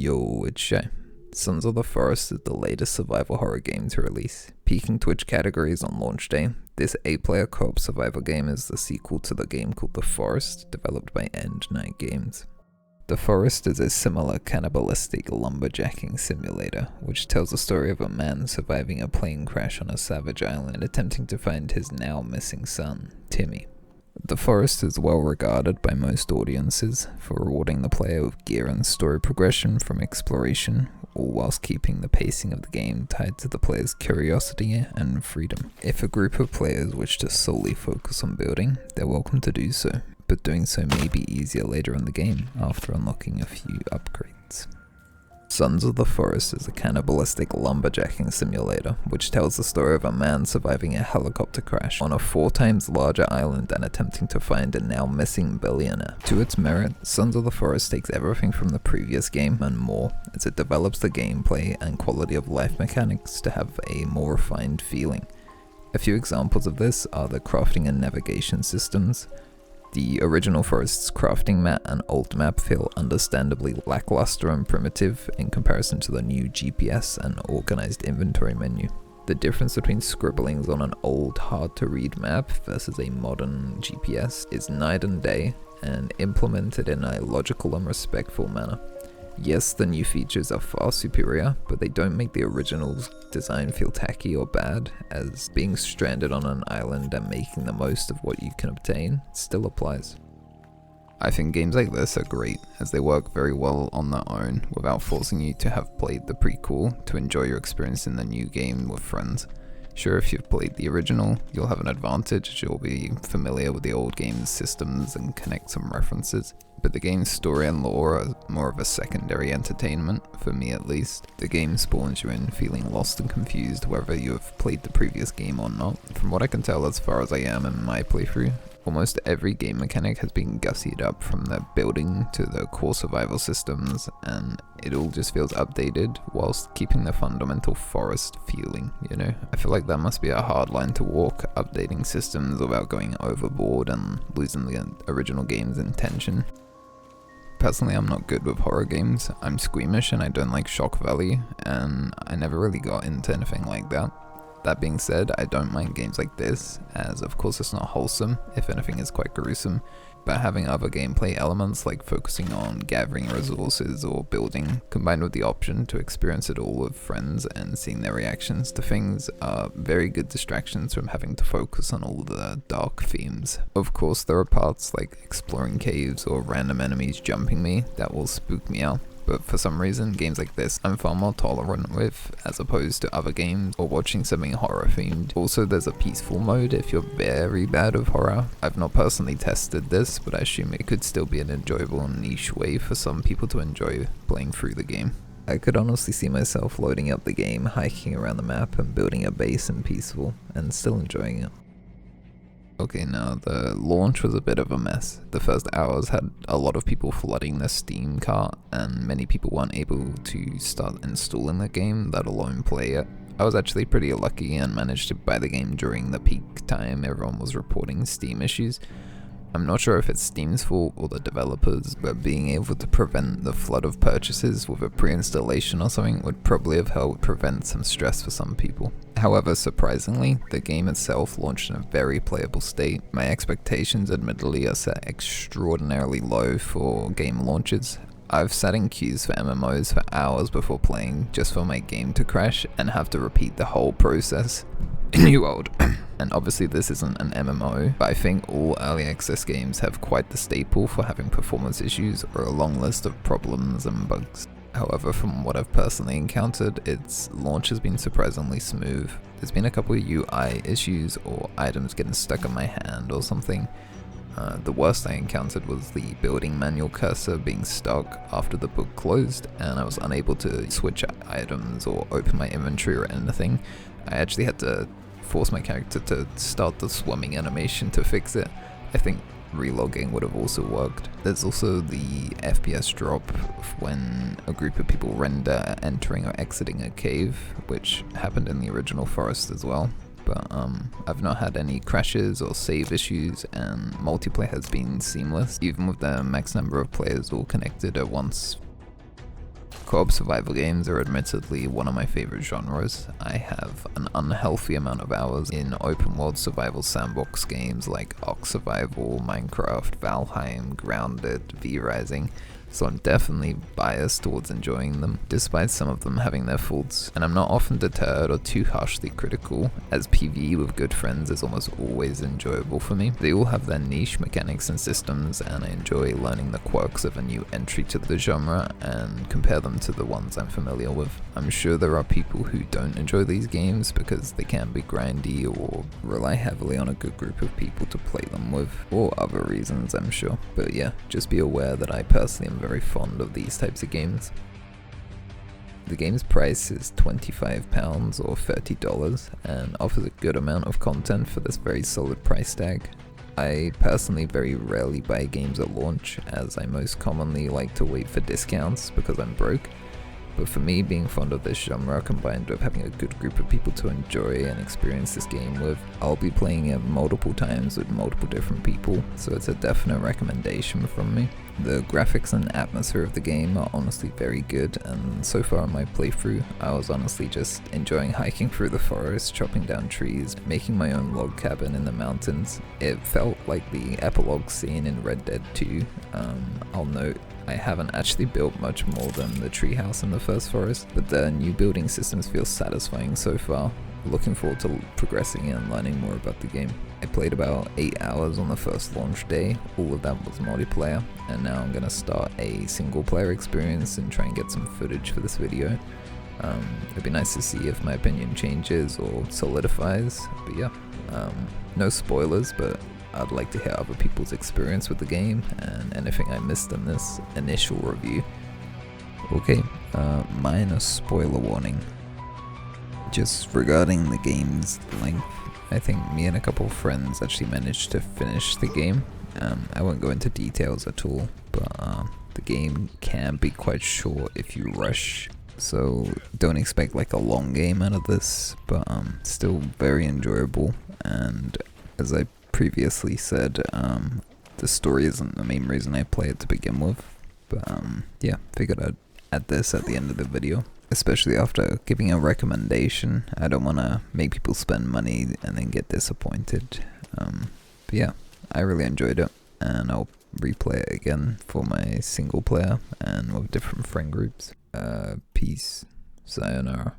Yo, it's Shy. Sons of the Forest is the latest survival horror game to release. Peaking Twitch categories on launch day, this 8-player co-op survival game is the sequel to the game called The Forest, developed by End Night Games. The Forest is a similar cannibalistic lumberjacking simulator, which tells the story of a man surviving a plane crash on a savage island and attempting to find his now missing son, Timmy. The Forest is well regarded by most audiences for rewarding the player with gear and story progression from exploration, all whilst keeping the pacing of the game tied to the player's curiosity and freedom. If a group of players wish to solely focus on building, they're welcome to do so, but doing so may be easier later in the game after unlocking a few upgrades. Sons of the Forest is a cannibalistic lumberjacking simulator, which tells the story of a man surviving a helicopter crash on a 4 times larger island and attempting to find a now missing billionaire. To its merit, Sons of the Forest takes everything from the previous game and more, as it develops the gameplay and quality of life mechanics to have a more refined feeling. A few examples of this are the crafting and navigation systems. The original Forest's crafting mat and alt map feel understandably lackluster and primitive in comparison to the new GPS and organized inventory menu. The difference between scribblings on an old, hard-to-read map versus a modern GPS is night and day, and implemented in a logical and respectful manner. Yes, the new features are far superior, but they don't make the original's design feel tacky or bad, as being stranded on an island and making the most of what you can obtain still applies. I think games like this are great, as they work very well on their own without forcing you to have played the prequel to enjoy your experience in the new game with friends. Sure, if you've played the original, you'll have an advantage as you'll be familiar with the old game's systems and connect some references, but the game's story and lore are more of a secondary entertainment, for me at least. The game spawns you in feeling lost and confused whether you have played the previous game or not. From what I can tell as far as I am in my playthrough, almost every game mechanic has been gussied up, from the building to the core survival systems, and it all just feels updated whilst keeping the fundamental forest feeling, you know? I feel like that must be a hard line to walk, updating systems without going overboard and losing the original game's intention. Personally, I'm not good with horror games. I'm squeamish and I don't like shock value, and I never really got into anything like that. That being said, I don't mind games like this, as of course it's not wholesome, if anything it's quite gruesome, but having other gameplay elements like focusing on gathering resources or building, combined with the option to experience it all with friends and seeing their reactions to things, are very good distractions from having to focus on all the dark themes. Of course there are parts like exploring caves or random enemies jumping me that will spook me out, but for some reason, games like this I'm far more tolerant with, as opposed to other games or watching something horror themed. Also, there's a peaceful mode if you're very bad with horror. I've not personally tested this, but I assume it could still be an enjoyable niche way for some people to enjoy playing through the game. I could honestly see myself loading up the game, hiking around the map and building a base in peaceful, and still enjoying it. Okay, now the launch was a bit of a mess. The first hours had a lot of people flooding the Steam cart, and many people weren't able to start installing the game, let alone play it. I was actually pretty lucky and managed to buy the game during the peak time everyone was reporting Steam issues. I'm not sure if it's Steam's fault or the developers, but being able to prevent the flood of purchases with a pre-installation or something would probably have helped prevent some stress for some people. However, surprisingly, the game itself launched in a very playable state. My expectations admittedly are set extraordinarily low for game launches. I've sat in queues for MMOs for hours before playing just for my game to crash and have to repeat the whole process. New old. And obviously this isn't an MMO, but I think all early access games have quite the staple for having performance issues or a long list of problems and bugs. However, from what I've personally encountered, its launch has been surprisingly smooth. There's been a couple of UI issues or items getting stuck in my hand or something. The worst I encountered was the building manual cursor being stuck after the book closed, and I was unable to switch items or open my inventory or anything. I actually had to force my character to start the swimming animation to fix it. I think relogging would have also worked. There's also the FPS drop when a group of people render entering or exiting a cave, which happened in the original Forest as well. But I've not had any crashes or save issues, and multiplayer has been seamless, even with the max number of players all connected at once. Co-op survival games are admittedly one of my favorite genres. I have an unhealthy amount of hours in open world survival sandbox games like Ark Survival, Minecraft, Valheim, Grounded, V-Rising, so I'm definitely biased towards enjoying them, despite some of them having their faults, and I'm not often deterred or too harshly critical, as PvE with good friends is almost always enjoyable for me. They all have their niche mechanics and systems, and I enjoy learning the quirks of a new entry to the genre and compare them to the ones I'm familiar with. I'm sure there are people who don't enjoy these games because they can be grindy or rely heavily on a good group of people to play them with, or other reasons I'm sure, but yeah, just be aware that I personally am very fond of these types of games. The game's price is £25 or $30 and offers a good amount of content for this very solid price tag. I personally very rarely buy games at launch, as I most commonly like to wait for discounts because I'm broke. But for me, being fond of this genre combined with having a good group of people to enjoy and experience this game with, I'll be playing it multiple times with multiple different people, so it's a definite recommendation from me. The graphics and atmosphere of the game are honestly very good, and so far in my playthrough, I was honestly just enjoying hiking through the forest, chopping down trees, making my own log cabin in the mountains. It felt like the epilogue scene in Red Dead 2. I'll note, I haven't actually built much more than the treehouse in the first forest, but the new building systems feel satisfying so far. Looking forward to progressing and learning more about the game. I played about 8 hours on the first launch day, all of that was multiplayer, and now I'm gonna start a single player experience and try and get some footage for this video. It'd be nice to see if my opinion changes or solidifies, but yeah, no spoilers, but I'd like to hear other people's experience with the game and anything I missed in this initial review. Okay, minor spoiler warning. Just regarding the game's length, I think me and a couple of friends actually managed to finish the game. I won't go into details at all, but the game can be quite short if you rush, so don't expect like a long game out of this, but still very enjoyable. And as I previously said, the story isn't the main reason I play it to begin with, but yeah, figured I'd add this at the end of the video, especially after giving a recommendation. I don't want to make people spend money and then get disappointed, but yeah, I really enjoyed it, and I'll replay it again for my single player and with different friend groups. Peace. Sayonara.